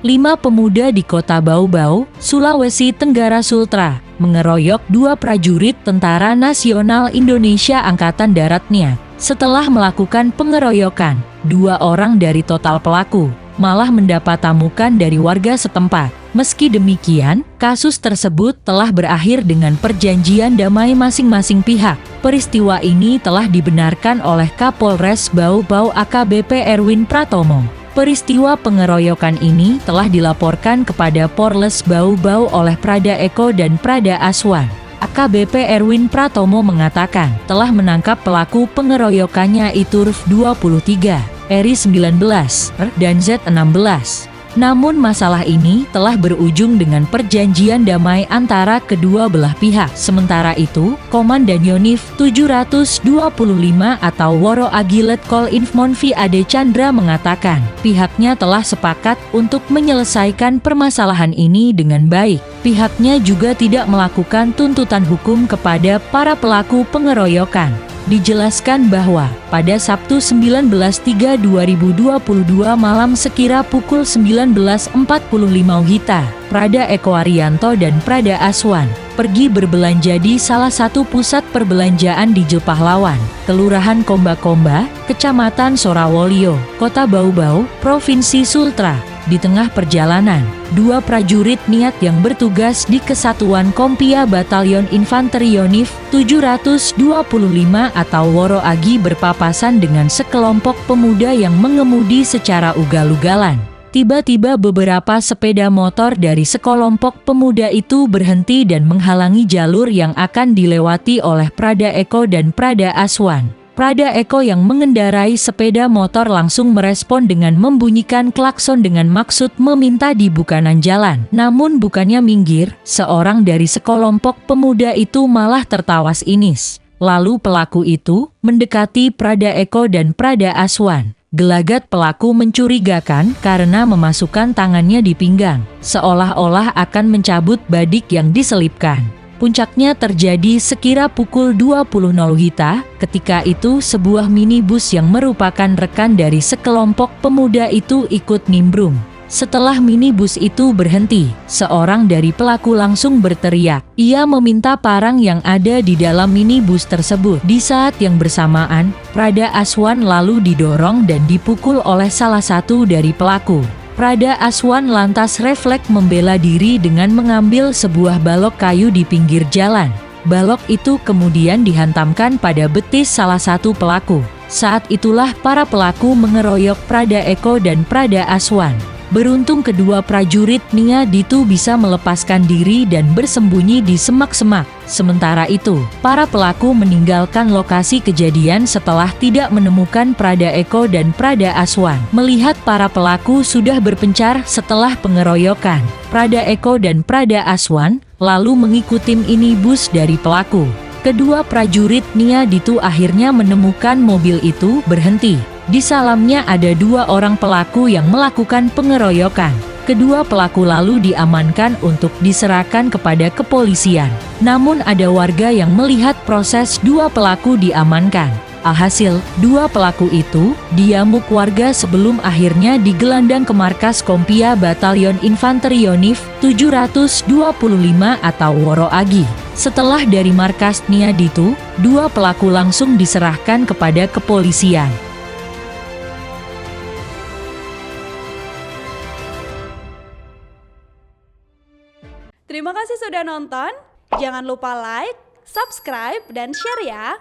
5 pemuda di kota Bau-Bau, Sulawesi Tenggara Sultra, mengeroyok 2 prajurit Tentara Nasional Indonesia Angkatan Daratnya. Setelah melakukan pengeroyokan, 2 orang dari total pelaku malah mendapat tamukan dari warga setempat. Meski demikian, kasus tersebut telah berakhir dengan perjanjian damai masing-masing pihak. Peristiwa ini telah dibenarkan oleh Kapolres Bau-Bau AKBP Erwin Pratomo. Peristiwa pengeroyokan ini telah dilaporkan kepada Polres Bau-Bau oleh Prada Eko dan Prada Aswan. AKBP Erwin Pratomo mengatakan telah menangkap pelaku pengeroyokannya itu RF 23, RI 19, dan Z16. Namun masalah ini telah berujung dengan perjanjian damai antara kedua belah pihak. Sementara itu, Komandan Yonif 725 atau Woro Agi Letkol Infmonvi Ade Chandra mengatakan, pihaknya telah sepakat untuk menyelesaikan permasalahan ini dengan baik. Pihaknya juga tidak melakukan tuntutan hukum kepada para pelaku pengeroyokan. Dijelaskan bahwa pada Sabtu 19/3/2022 malam sekira pukul 19.45 WITA, Prada Eko Arianto dan Prada Aswan pergi berbelanja di salah satu pusat perbelanjaan di Jepahlawan, Kelurahan Komba-Komba, Kecamatan Sorawolio, Kota Bau-Bau, Provinsi Sultra. Di tengah perjalanan, 2 prajurit niat yang bertugas di Kesatuan Kompia Batalion Infanteri Yonif 725 atau Woro Agi berpapasan dengan sekelompok pemuda yang mengemudi secara ugal-ugalan. Tiba-tiba beberapa sepeda motor dari sekelompok pemuda itu berhenti dan menghalangi jalur yang akan dilewati oleh Prada Eko dan Prada Aswan. Prada Eko yang mengendarai sepeda motor langsung merespon dengan membunyikan klakson dengan maksud meminta dibukakan jalan. Namun bukannya minggir, seorang dari sekelompok pemuda itu malah tertawa sinis. Lalu pelaku itu mendekati Prada Eko dan Prada Aswan. Gelagat pelaku mencurigakan karena memasukkan tangannya di pinggang, seolah-olah akan mencabut badik yang diselipkan. Puncaknya terjadi sekira pukul 20.00 WITA, ketika itu sebuah minibus yang merupakan rekan dari sekelompok pemuda itu ikut nimbrung. Setelah minibus itu berhenti, seorang dari pelaku langsung berteriak. Ia meminta parang yang ada di dalam minibus tersebut. Di saat yang bersamaan, Prada Aswan lalu didorong dan dipukul oleh salah satu dari pelaku. Prada Aswan lantas refleks membela diri dengan mengambil sebuah balok kayu di pinggir jalan. Balok itu kemudian dihantamkan pada betis salah satu pelaku. Saat itulah para pelaku mengeroyok Prada Eko dan Prada Aswan. Beruntung kedua prajurit niat itu bisa melepaskan diri dan bersembunyi di semak-semak. Sementara itu, para pelaku meninggalkan lokasi kejadian setelah tidak menemukan Prada Eko dan Prada Aswan. Melihat para pelaku sudah berpencar setelah pengeroyokan, Prada Eko dan Prada Aswan lalu mengikuti minibus dari pelaku. Kedua prajurit niat itu akhirnya menemukan mobil itu berhenti. Di salamnya ada 2 orang pelaku yang melakukan pengeroyokan. Kedua pelaku lalu diamankan untuk diserahkan kepada kepolisian. Namun ada warga yang melihat proses 2 pelaku diamankan. Alhasil, 2 pelaku itu diamuk warga sebelum akhirnya digelandang ke markas Kompia Batalion Infanteri Yonif 725 atau Woro Agi. Setelah dari markas niat itu, 2 pelaku langsung diserahkan kepada kepolisian. Terima kasih sudah nonton. Jangan lupa like, subscribe, dan share ya.